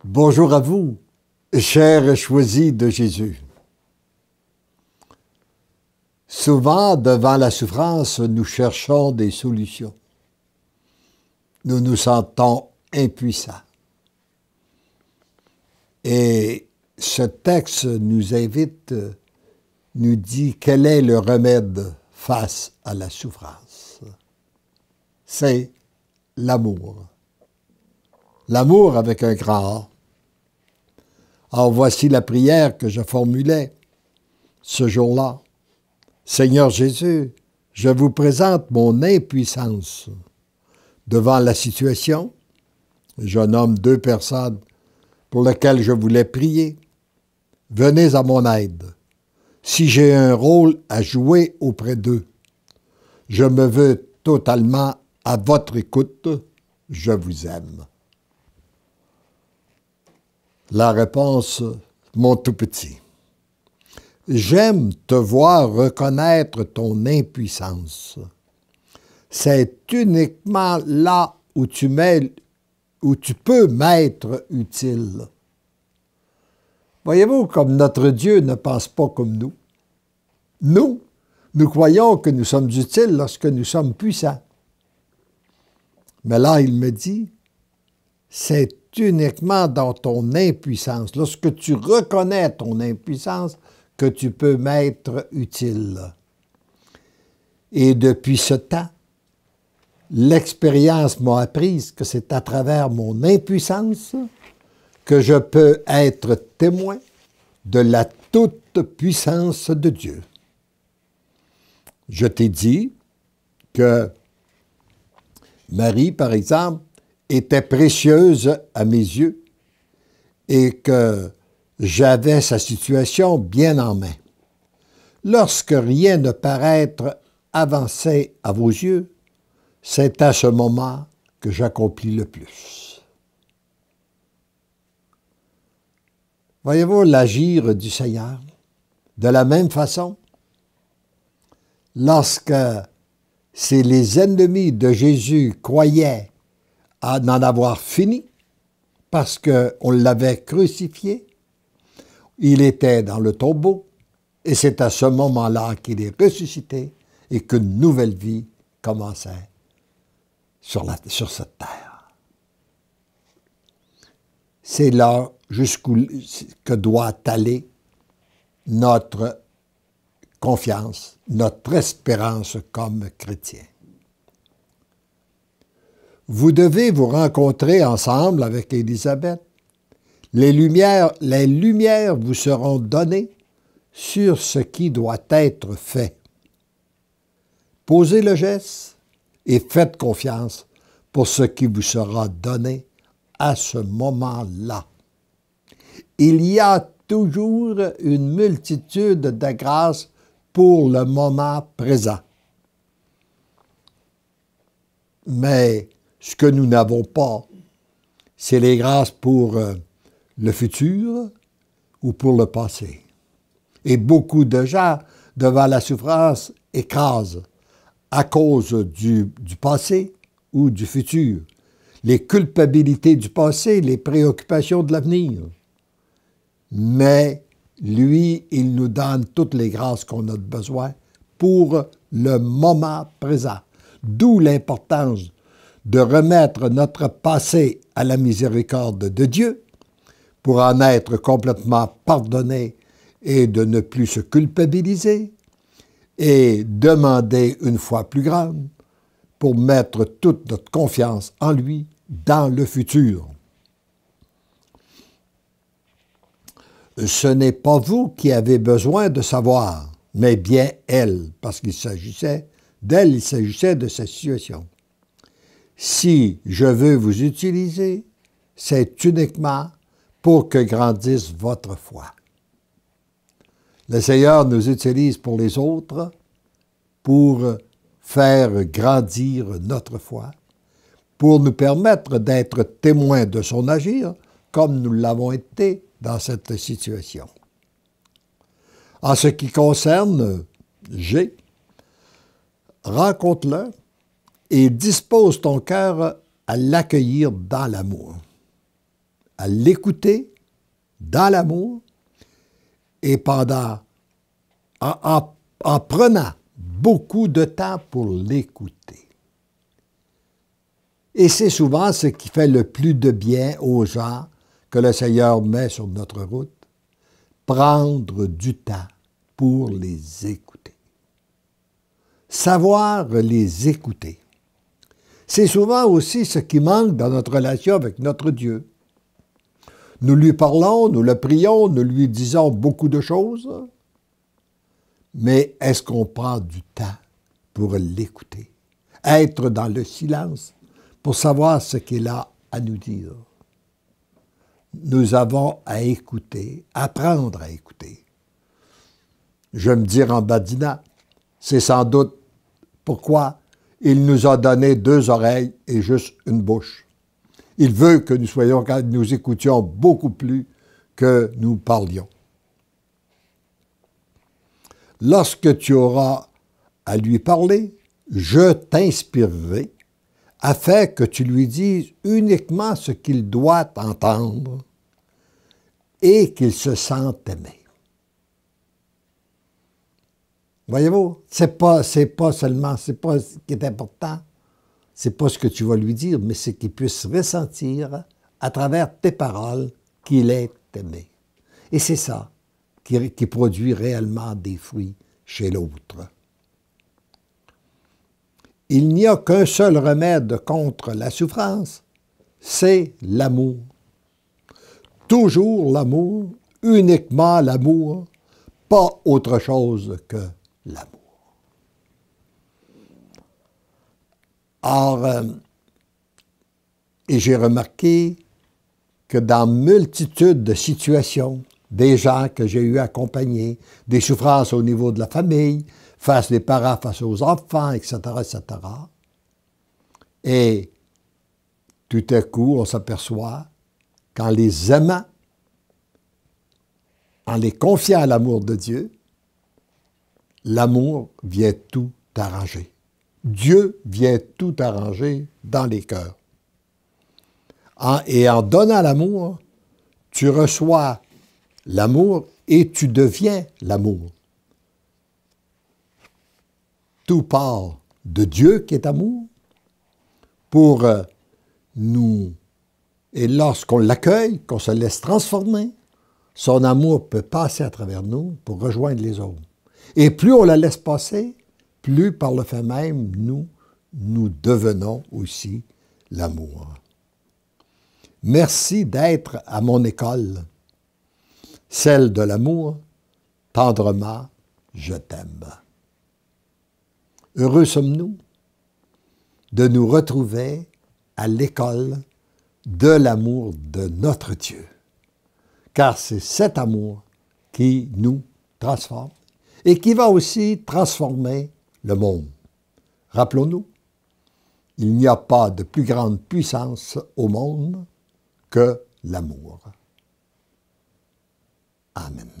Bonjour à vous, chers choisis de Jésus. Souvent, devant la souffrance, nous cherchons des solutions. Nous nous sentons impuissants. Et ce texte nous invite, nous dit quel est le remède face à la souffrance. C'est l'amour. L'amour avec un grand A. Alors voici la prière que je formulais ce jour-là. Seigneur Jésus, je vous présente mon impuissance devant la situation. Je nomme 2 personnes pour lesquelles je voulais prier. Venez à mon aide. Si j'ai un rôle à jouer auprès d'eux, je me veux totalement à votre écoute. Je vous aime. La réponse, mon tout petit. J'aime te voir reconnaître ton impuissance. C'est uniquement là où tu peux m'être utile. Voyez-vous, comme notre Dieu ne pense pas comme nous. Nous croyons que nous sommes utiles lorsque nous sommes puissants. Mais là, il me dit, c'est uniquement dans ton impuissance, lorsque tu reconnais ton impuissance, que tu peux m'être utile. Et depuis ce temps, l'expérience m'a appris que c'est à travers mon impuissance que je peux être témoin de la toute-puissance de Dieu. Je t'ai dit que Marie, par exemple, était précieuse à mes yeux et que j'avais sa situation bien en main. Lorsque rien ne paraît être avancé à vos yeux, c'est à ce moment que j'accomplis le plus. Voyez-vous l'agir du Seigneur? De la même façon, lorsque les ennemis de Jésus croyaient à n'en avoir fini, parce qu'on l'avait crucifié, il était dans le tombeau, et c'est à ce moment-là qu'il est ressuscité et qu'une nouvelle vie commençait sur cette terre. C'est là jusqu'où que doit aller notre confiance, notre espérance comme chrétiens. Vous devez vous rencontrer ensemble avec Élisabeth. Les lumières vous seront données sur ce qui doit être fait. Posez le geste et faites confiance pour ce qui vous sera donné à ce moment-là. Il y a toujours une multitude de grâces pour le moment présent. Mais ce que nous n'avons pas, c'est les grâces pour le futur ou pour le passé. Et beaucoup de gens, devant la souffrance, écrasent à cause du passé ou du futur, les culpabilités du passé, les préoccupations de l'avenir. Mais lui, il nous donne toutes les grâces qu'on a besoin pour le moment présent. D'où l'importance de remettre notre passé à la miséricorde de Dieu pour en être complètement pardonné et de ne plus se culpabiliser et demander une foi plus grande pour mettre toute notre confiance en lui dans le futur. Ce n'est pas vous qui avez besoin de savoir, mais bien elle, parce qu'il s'agissait d'elle, il s'agissait de sa situation. Si je veux vous utiliser, c'est uniquement pour que grandisse votre foi. Le Seigneur nous utilise pour les autres, pour faire grandir notre foi, pour nous permettre d'être témoins de son agir, comme nous l'avons été dans cette situation. En ce qui concerne G, rencontre-le et dispose ton cœur à l'accueillir dans l'amour. à l'écouter dans l'amour et en prenant beaucoup de temps pour l'écouter. Et c'est souvent ce qui fait le plus de bien aux gens que le Seigneur met sur notre route, prendre du temps pour les écouter. Savoir les écouter. C'est souvent aussi ce qui manque dans notre relation avec notre Dieu. Nous lui parlons, nous le prions, nous lui disons beaucoup de choses, mais est-ce qu'on prend du temps pour l'écouter? Être dans le silence pour savoir ce qu'il a à nous dire. Nous avons à écouter, apprendre à écouter. Je vais me dire en badinant, c'est sans doute pourquoi il nous a donné 2 oreilles et juste une bouche. Il veut que nous écoutions beaucoup plus que nous parlions. Lorsque tu auras à lui parler, je t'inspirerai afin que tu lui dises uniquement ce qu'il doit entendre et qu'il se sente aimé. Voyez-vous, c'est pas ce qui est important. C'est pas ce que tu vas lui dire, mais c'est qu'il puisse ressentir à travers tes paroles qu'il est aimé. Et c'est ça qui produit réellement des fruits chez l'autre. Il n'y a qu'un seul remède contre la souffrance, c'est l'amour. Toujours l'amour, uniquement l'amour, pas autre chose que l'amour. Or, et j'ai remarqué que dans multitude de situations, des gens que j'ai eu à accompagner, des souffrances au niveau de la famille, face des parents, face aux enfants, etc., etc. Et tout à coup, on s'aperçoit qu'en les aimant, en les confiant à l'amour de Dieu, l'amour vient tout arranger. Dieu vient tout arranger dans les cœurs. Et en donnant l'amour, tu reçois l'amour et tu deviens l'amour. Tout part de Dieu qui est amour pour nous. Et lorsqu'on l'accueille, qu'on se laisse transformer, son amour peut passer à travers nous pour rejoindre les autres. Et plus on la laisse passer, plus par le fait même, nous devenons aussi l'amour. Merci d'être à mon école, celle de l'amour, tendrement, je t'aime. Heureux sommes-nous de nous retrouver à l'école de l'amour de notre Dieu, car c'est cet amour qui nous transforme et qui va aussi transformer le monde. Rappelons-nous, il n'y a pas de plus grande puissance au monde que l'amour. Amen.